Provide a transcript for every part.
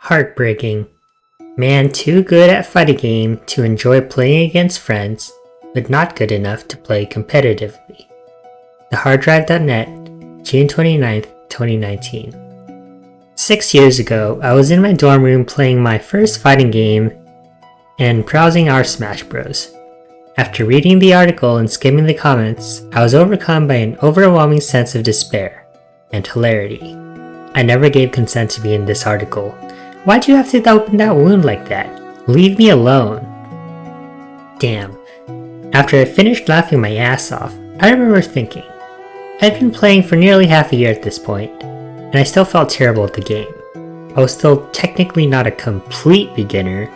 Heartbreaking. Man too good at fighting game to enjoy playing against friends, but not good enough to play competitively. TheHardDrive.net, June 29th, 2019. 6 years ago, I was in my dorm room playing my first fighting game and browsing our Smash Bros. After reading the article and skimming the comments, I was overcome by an overwhelming sense of despair and hilarity. I never gave consent to be in this article. Why'd you have to open that wound like that? Leave me alone. Damn. After I finished laughing my ass off, I remember thinking, I'd been playing for nearly half a year at this point, and I still felt terrible at the game. I was still technically not a complete beginner,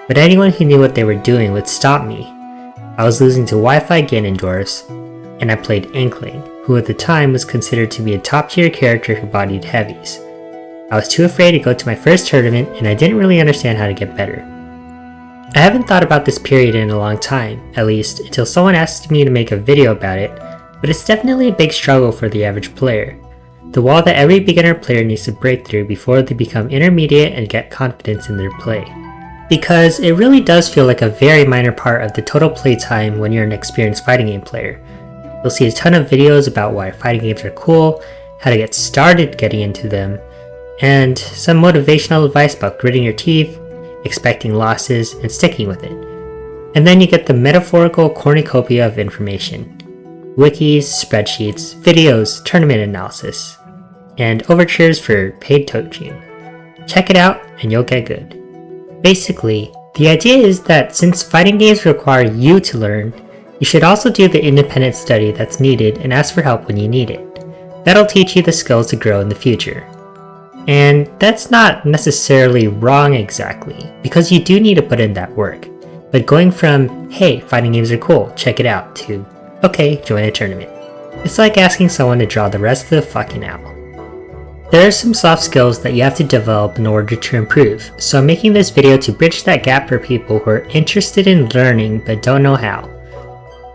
but anyone who knew what they were doing would stop me. I was losing to Wi-Fi Ganondorfs, and I played Inkling, who at the time was considered to be a top-tier character who bodied heavies. I was too afraid to go to my first tournament, and I didn't really understand how to get better. I haven't thought about this period in a long time, at least until someone asked me to make a video about it, but it's definitely a big struggle for the average player. The wall that every beginner player needs to break through before they become intermediate and get confidence in their play. Because it really does feel like a very minor part of the total playtime when you're an experienced fighting game player. You'll see a ton of videos about why fighting games are cool, how to get started getting into them, and some motivational advice about gritting your teeth, expecting losses, and sticking with it. And then you get the metaphorical cornucopia of information. Wikis, spreadsheets, videos, tournament analysis, and overtures for paid coaching. Check it out and you'll get good. Basically, the idea is that since fighting games require you to learn, you should also do the independent study that's needed and ask for help when you need it. That'll teach you the skills to grow in the future. And that's not necessarily wrong exactly, because you do need to put in that work. But going from, hey, fighting games are cool, check it out, to, okay, join a tournament. It's like asking someone to draw the rest of the fucking owl. There are some soft skills that you have to develop in order to improve, so I'm making this video to bridge that gap for people who are interested in learning but don't know how.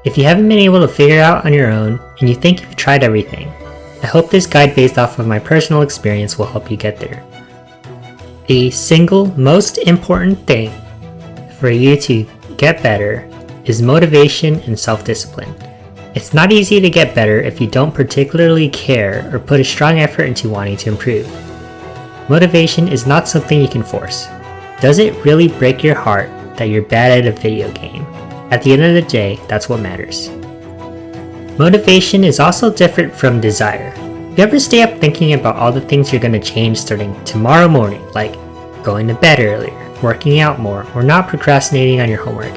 If you haven't been able to figure it out on your own, and you think you've tried everything, I hope this guide based off of my personal experience will help you get there. The single most important thing for you to get better is motivation and self-discipline. It's not easy to get better if you don't particularly care or put a strong effort into wanting to improve. Motivation is not something you can force. Does it really break your heart that you're bad at a video game? At the end of the day, that's what matters. Motivation is also different from desire. You ever stay up thinking about all the things you're going to change starting tomorrow morning, like going to bed earlier, working out more, or not procrastinating on your homework?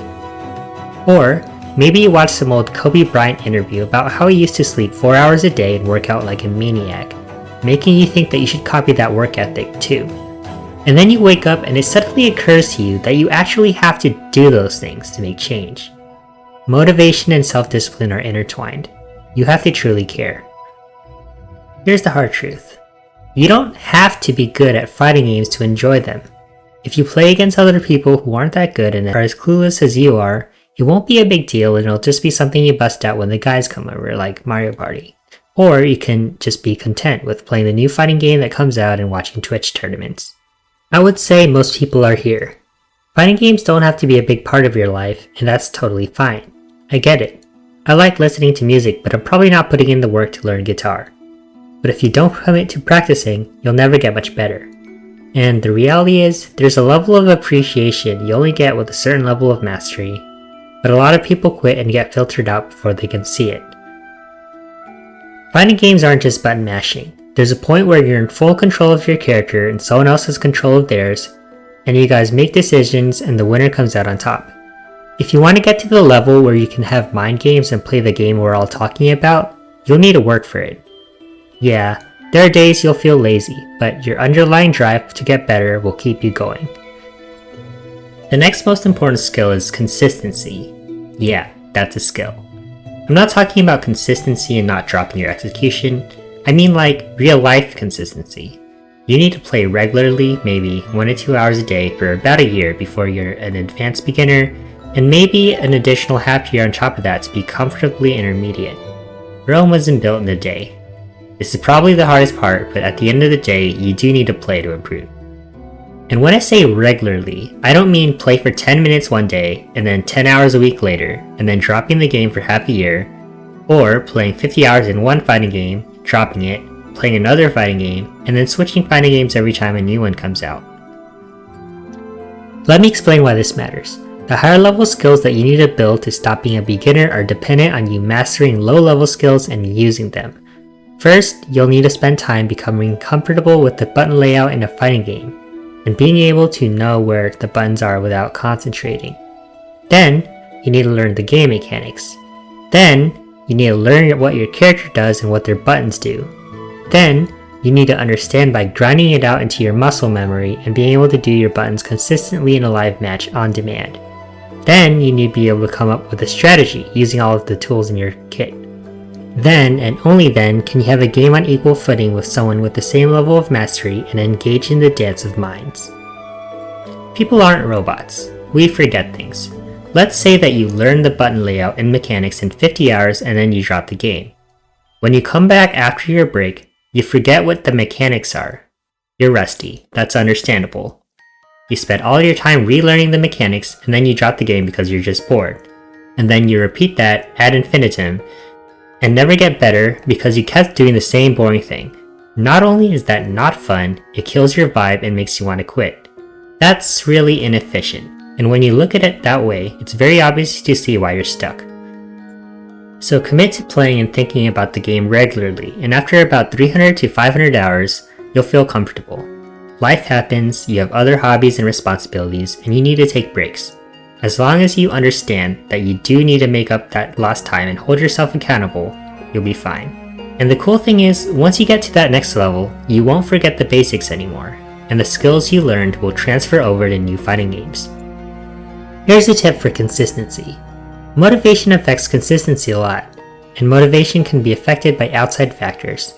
Or maybe you watched some old Kobe Bryant interview about how he used to sleep 4 hours a day and work out like a maniac, making you think that you should copy that work ethic too. And then you wake up and it suddenly occurs to you that you actually have to do those things to make change. Motivation and self-discipline are intertwined. You have to truly care. Here's the hard truth. You don't have to be good at fighting games to enjoy them. If you play against other people who aren't that good and are as clueless as you are, it won't be a big deal and it'll just be something you bust out when the guys come over, like Mario Party. Or you can just be content with playing the new fighting game that comes out and watching Twitch tournaments. I would say most people are here. Fighting games don't have to be a big part of your life, and that's totally fine. I get it. I like listening to music, but I'm probably not putting in the work to learn guitar. But if you don't commit to practicing, you'll never get much better. And the reality is, there's a level of appreciation you only get with a certain level of mastery, but a lot of people quit and get filtered out before they can see it. Fighting games aren't just button mashing. There's a point where you're in full control of your character and someone else has control of theirs, and you guys make decisions and the winner comes out on top. If you want to get to the level where you can have mind games and play the game we're all talking about, you'll need to work for it. Yeah, there are days you'll feel lazy, but your underlying drive to get better will keep you going. The next most important skill is consistency. Yeah, that's a skill. I'm not talking about consistency and not dropping your execution. I mean like real life consistency. You need to play regularly, maybe 1 to 2 hours a day for about a year before you're an advanced beginner, and maybe an additional half year on top of that to be comfortably intermediate. Rome wasn't built in a day. This is probably the hardest part, but at the end of the day, you do need to play to improve. And when I say regularly, I don't mean play for 10 minutes one day and then 10 hours a week later, and then dropping the game for half a year, or playing 50 hours in one fighting game, dropping it, playing another fighting game, and then switching fighting games every time a new one comes out. Let me explain why this matters. The higher level skills that you need to build to stop being a beginner are dependent on you mastering low level skills and using them. First, you'll need to spend time becoming comfortable with the button layout in a fighting game, and being able to know where the buttons are without concentrating. Then, you need to learn the game mechanics. Then, you need to learn what your character does and what their buttons do. Then, you need to understand by grinding it out into your muscle memory and being able to do your buttons consistently in a live match on demand. Then, you need to be able to come up with a strategy using all of the tools in your kit. Then, and only then, can you have a game on equal footing with someone with the same level of mastery and engage in the dance of minds. People aren't robots. We forget things. Let's say that you learn the button layout and mechanics in 50 hours and then you drop the game. When you come back after your break, you forget what the mechanics are. You're rusty. That's understandable. You spent all your time relearning the mechanics and then you drop the game because you're just bored. And then you repeat that ad infinitum and never get better because you kept doing the same boring thing. Not only is that not fun, it kills your vibe and makes you want to quit. That's really inefficient, and when you look at it that way, it's very obvious to see why you're stuck. So commit to playing and thinking about the game regularly, and after about 300 to 500 hours, you'll feel comfortable. Life happens, you have other hobbies and responsibilities, and you need to take breaks. As long as you understand that you do need to make up that lost time and hold yourself accountable, you'll be fine. And the cool thing is, once you get to that next level, you won't forget the basics anymore, and the skills you learned will transfer over to new fighting games. Here's a tip for consistency. Motivation affects consistency a lot, and motivation can be affected by outside factors.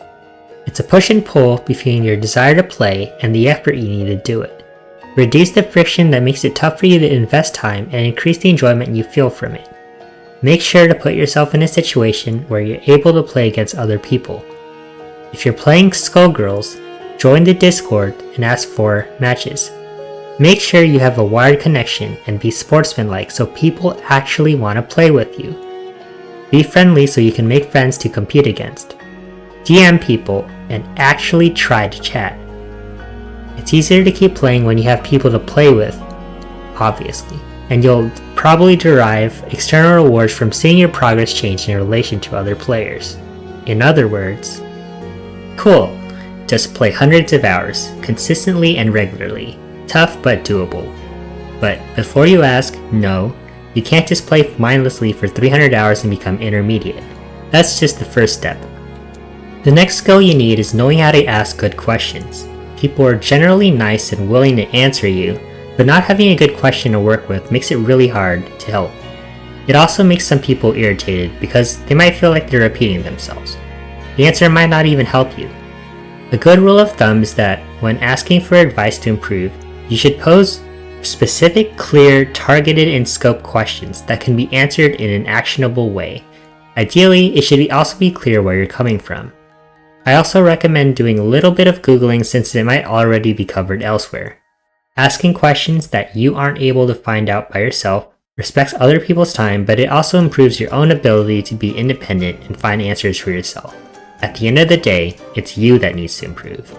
It's a push and pull between your desire to play and the effort you need to do it. Reduce the friction that makes it tough for you to invest time and increase the enjoyment you feel from it. Make sure to put yourself in a situation where you're able to play against other people. If you're playing Skullgirls, join the Discord and ask for matches. Make sure you have a wired connection and be sportsmanlike so people actually want to play with you. Be friendly so you can make friends to compete against. DM people and actually try to chat. It's easier to keep playing when you have people to play with, obviously, and you'll probably derive external rewards from seeing your progress change in relation to other players. In other words, cool, just play hundreds of hours, consistently and regularly. Tough but doable. But before you ask, no, you can't just play mindlessly for 300 hours and become intermediate. That's just the first step. The next skill you need is knowing how to ask good questions. People are generally nice and willing to answer you, but not having a good question to work with makes it really hard to help. It also makes some people irritated because they might feel like they're repeating themselves. The answer might not even help you. A good rule of thumb is that when asking for advice to improve, you should pose specific, clear, targeted in scope questions that can be answered in an actionable way. Ideally, it should also be clear where you're coming from. I also recommend doing a little bit of Googling since it might already be covered elsewhere. Asking questions that you aren't able to find out by yourself respects other people's time, but it also improves your own ability to be independent and find answers for yourself. At the end of the day, it's you that needs to improve.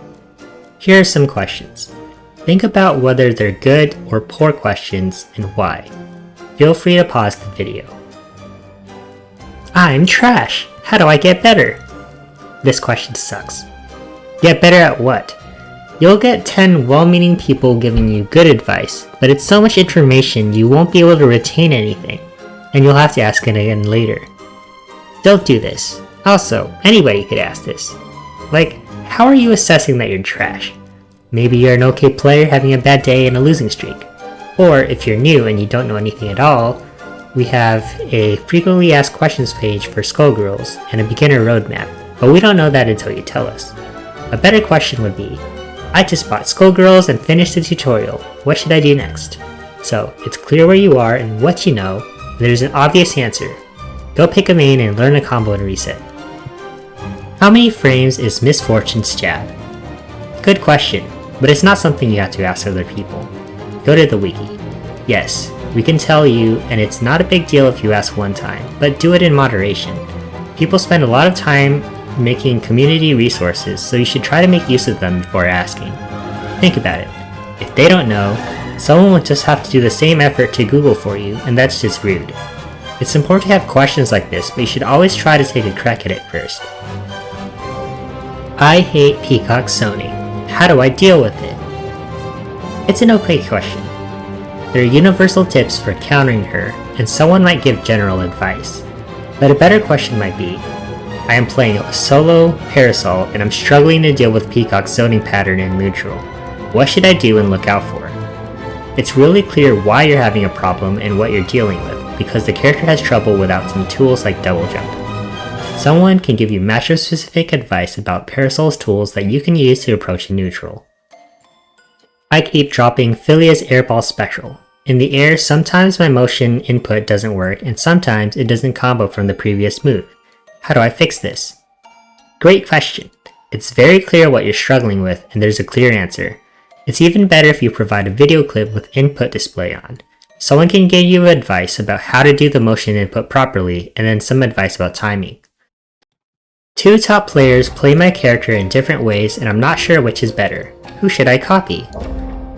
Here are some questions. Think about whether they're good or poor questions and why. Feel free to pause the video. I'm trash. How do I get better? This question sucks. Get better at what? You'll get 10 well-meaning people giving you good advice, but it's so much information you won't be able to retain anything, and you'll have to ask it again later. Don't do this. Also, anybody could ask this. Like, how are you assessing that you're trash? Maybe you're an okay player having a bad day and a losing streak. Or if you're new and you don't know anything at all, we have a frequently asked questions page for Skullgirls and a beginner roadmap, but we don't know that until you tell us. A better question would be, I just bought Skullgirls and finished the tutorial, what should I do next? So, it's clear where you are and what you know, and there's an obvious answer. Go pick a main and learn a combo and reset. How many frames is Miss Fortune's jab? Good question. but it's not something you have to ask other people. Go to the wiki. Yes, we can tell you, and it's not a big deal if you ask one time, but do it in moderation. People spend a lot of time making community resources, so you should try to make use of them before asking. Think about it. If they don't know, someone will just have to do the same effort to Google for you, and that's just rude. It's important to have questions like this, but you should always try to take a crack at it first. I hate peacock zoning. How do I deal with it? It's an okay question. There are universal tips for countering her, and someone might give general advice. But a better question might be, I am playing a solo Parasol and I'm struggling to deal with Peacock's zoning pattern in neutral. What should I do and look out for? It's really clear why you're having a problem and what you're dealing with, because the character has trouble without some tools like double jump. Someone can give you matchup specific advice about Parasol's tools that you can use to approach in neutral. I keep dropping Philia's Airball Spectral. In the air, sometimes my motion input doesn't work and sometimes it doesn't combo from the previous move. How do I fix this? Great question. It's very clear what you're struggling with and there's a clear answer. It's even better if you provide a video clip with input display on. Someone can give you advice about how to do the motion input properly and then some advice about timing. Two top players play my character in different ways and I'm not sure which is better. Who should I copy?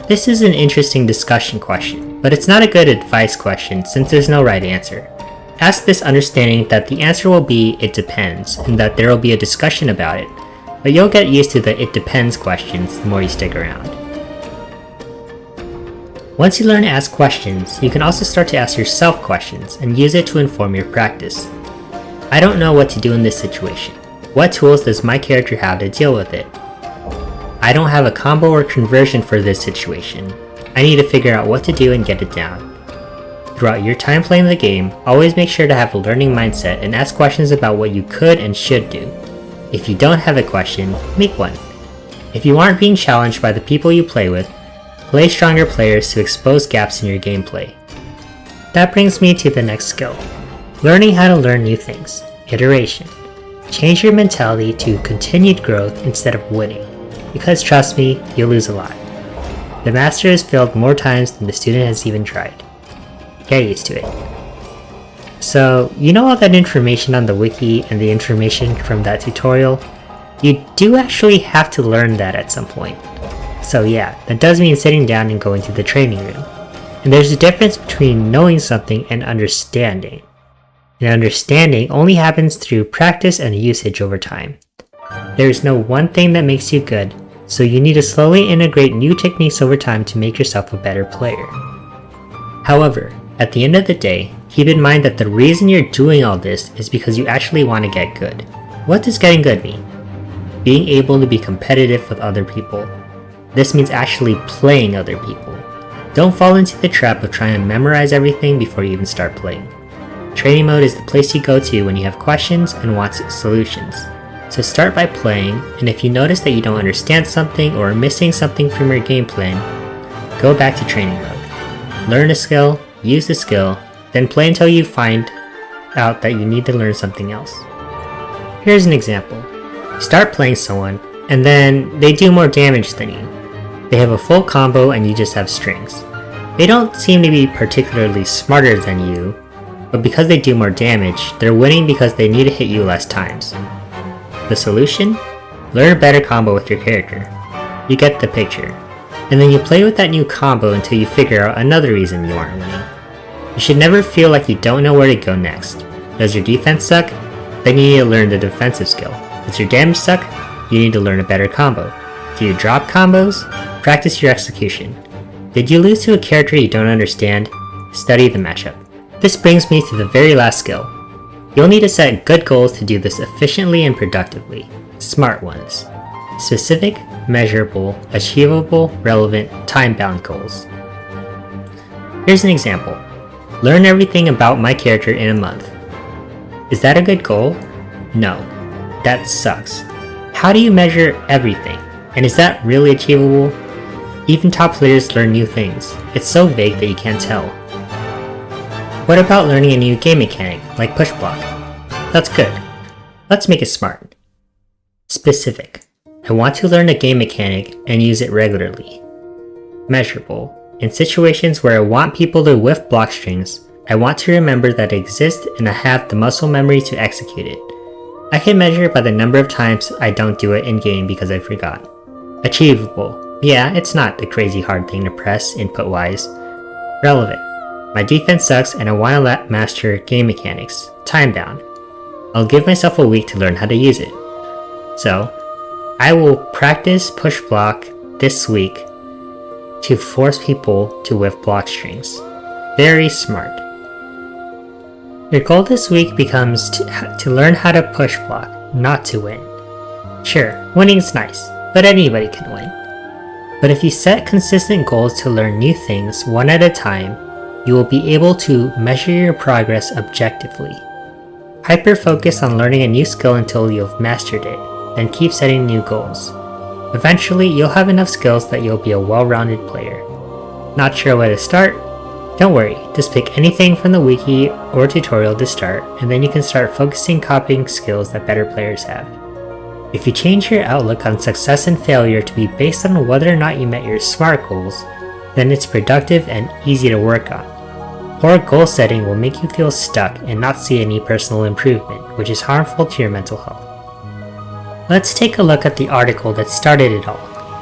This is an interesting discussion question, but it's not a good advice question since there's no right answer. Ask this understanding that the answer will be it depends and that there will be a discussion about it, but you'll get used to the it depends questions the more you stick around. Once you learn to ask questions, you can also start to ask yourself questions and use it to inform your practice. I don't know what to do in this situation. What tools does my character have to deal with it? I don't have a combo or conversion for this situation. I need to figure out what to do and get it down. Throughout your time playing the game, always make sure to have a learning mindset and ask questions about what you could and should do. If you don't have a question, make one. If you aren't being challenged by the people you play with, play stronger players to expose gaps in your gameplay. That brings me to the next skill. Learning how to learn new things. Iteration. Change your mentality to continued growth instead of winning. Because trust me, you'll lose a lot. The master has failed more times than the student has even tried. Get used to it. So, you know all that information on the wiki and the information from that tutorial? You do actually have to learn that at some point. So yeah, that does mean sitting down and going to the training room. And there's a difference between knowing something and understanding. And understanding only happens through practice and usage over time. There is no one thing that makes you good, so you need to slowly integrate new techniques over time to make yourself a better player. However, at the end of the day, keep in mind that the reason you're doing all this is because you actually want to get good. What does getting good mean? Being able to be competitive with other people. This means actually playing other people. Don't fall into the trap of trying to memorize everything before you even start playing. Training mode is the place you go to when you have questions and want solutions. So start by playing, and if you notice that you don't understand something or are missing something from your game plan, go back to training mode. Learn a skill, use the skill, then play until you find out that you need to learn something else. Here's an example. Start playing someone, and then they do more damage than you. They have a full combo and you just have strings. They don't seem to be particularly smarter than you, but because they do more damage, they're winning because they need to hit you less times. The solution? Learn a better combo with your character. You get the picture. And then you play with that new combo until you figure out another reason you aren't winning. You should never feel like you don't know where to go next. Does your defense suck? Then you need to learn the defensive skill. Does your damage suck? You need to learn a better combo. Do you drop combos? Practice your execution. Did you lose to a character you don't understand? Study the matchup. This brings me to the very last skill. You'll need to set good goals to do this efficiently and productively. Smart ones. Specific, measurable, achievable, relevant, time-bound goals. Here's an example. Learn everything about my character in a month. Is that a good goal? No. That sucks. How do you measure everything? And is that really achievable? Even top players learn new things. It's so vague that you can't tell. What about learning a new game mechanic, like push block? That's good. Let's make it smart. Specific. I want to learn a game mechanic and use it regularly. Measurable. In situations where I want people to whiff block strings, I want to remember that it exists and I have the muscle memory to execute it. I can measure it by the number of times I don't do it in-game because I forgot. Achievable. Yeah, it's not a crazy hard thing to press input-wise. Relevant. My defense sucks and I want to master game mechanics. Time-bound. I'll give myself a week to learn how to use it. So, I will practice push block this week to force people to whiff block strings. Very smart. Your goal this week becomes to learn how to push block, not to win. Sure, winning's nice, but anybody can win. But if you set consistent goals to learn new things one at a time, you will be able to measure your progress objectively. Hyper-focus on learning a new skill until you've mastered it, then keep setting new goals. Eventually, you'll have enough skills that you'll be a well-rounded player. Not sure where to start? Don't worry, just pick anything from the wiki or tutorial to start, and then you can start focusing copying skills that better players have. If you change your outlook on success and failure to be based on whether or not you met your SMART goals, then it's productive and easy to work on. Poor goal setting will make you feel stuck and not see any personal improvement, which is harmful to your mental health. Let's take a look at the article that started it all,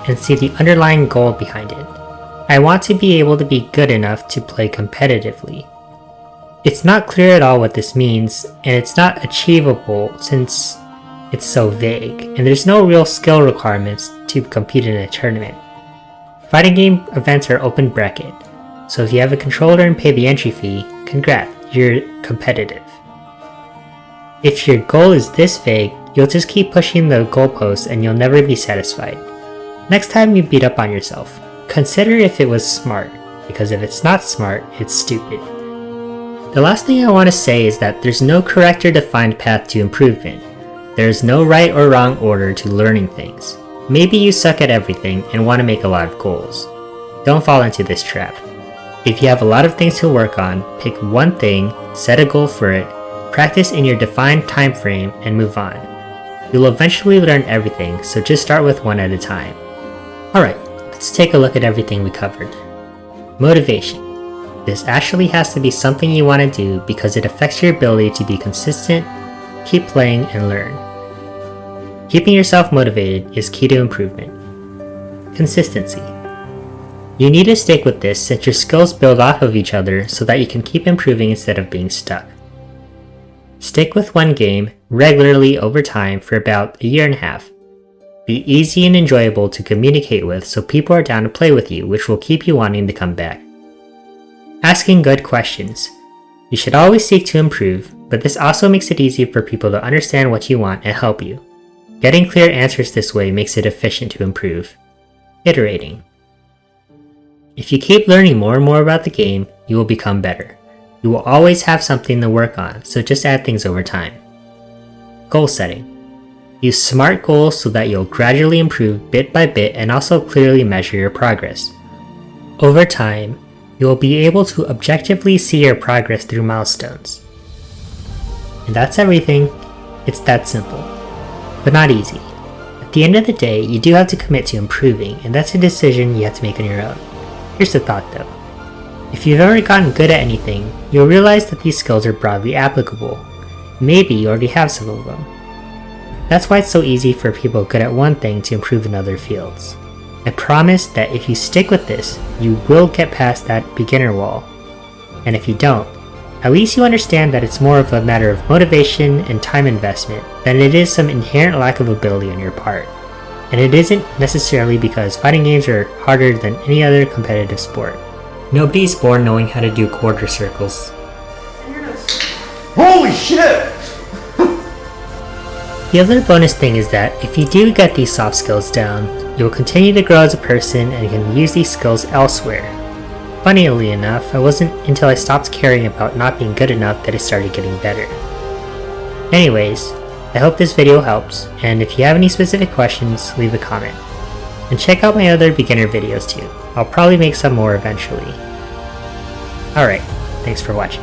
and see the underlying goal behind it. I want to be able to be good enough to play competitively. It's not clear at all what this means, and it's not achievable since it's so vague, and there's no real skill requirements to compete in a tournament. Fighting game events are open bracket, so if you have a controller and pay the entry fee, congrats, you're competitive. If your goal is this vague, you'll just keep pushing the goalposts and you'll never be satisfied. Next time you beat up on yourself, consider if it was smart, because if it's not smart, it's stupid. The last thing I want to say is that there's no correct or defined path to improvement. There's no right or wrong order to learning things. Maybe you suck at everything and want to make a lot of goals. Don't fall into this trap. If you have a lot of things to work on, pick one thing, set a goal for it, practice in your defined time frame, and move on. You'll eventually learn everything, so just start with one at a time. Alright, let's take a look at everything we covered. Motivation. This actually has to be something you want to do because it affects your ability to be consistent, keep playing, and learn. Keeping yourself motivated is key to improvement. Consistency. You need to stick with this since your skills build off of each other so that you can keep improving instead of being stuck. Stick with one game regularly over time for about a year and a half. Be easy and enjoyable to communicate with so people are down to play with you, which will keep you wanting to come back. Asking good questions. You should always seek to improve, but this also makes it easy for people to understand what you want and help you. Getting clear answers this way makes it efficient to improve. Iterating. If you keep learning more and more about the game, you will become better. You will always have something to work on, so just add things over time. Goal setting. Use SMART goals so that you'll gradually improve bit by bit and also clearly measure your progress. Over time, you will be able to objectively see your progress through milestones. And that's everything. It's that simple. But not easy. At the end of the day, you do have to commit to improving, and that's a decision you have to make on your own. Here's the thought though. If you've ever gotten good at anything, you'll realize that these skills are broadly applicable. Maybe you already have some of them. That's why it's so easy for people good at one thing to improve in other fields. I promise that if you stick with this, you will get past that beginner wall. And if you don't, at least you understand that it's more of a matter of motivation and time investment than it is some inherent lack of ability on your part. And it isn't necessarily because fighting games are harder than any other competitive sport. Nobody's born knowing how to do quarter circles. Holy shit! The other bonus thing is that if you do get these soft skills down, you will continue to grow as a person and can use these skills elsewhere. Funnily enough, it wasn't until I stopped caring about not being good enough that I started getting better. Anyways, I hope this video helps, and if you have any specific questions, leave a comment. And check out my other beginner videos too. I'll probably make some more eventually. Alright, thanks for watching.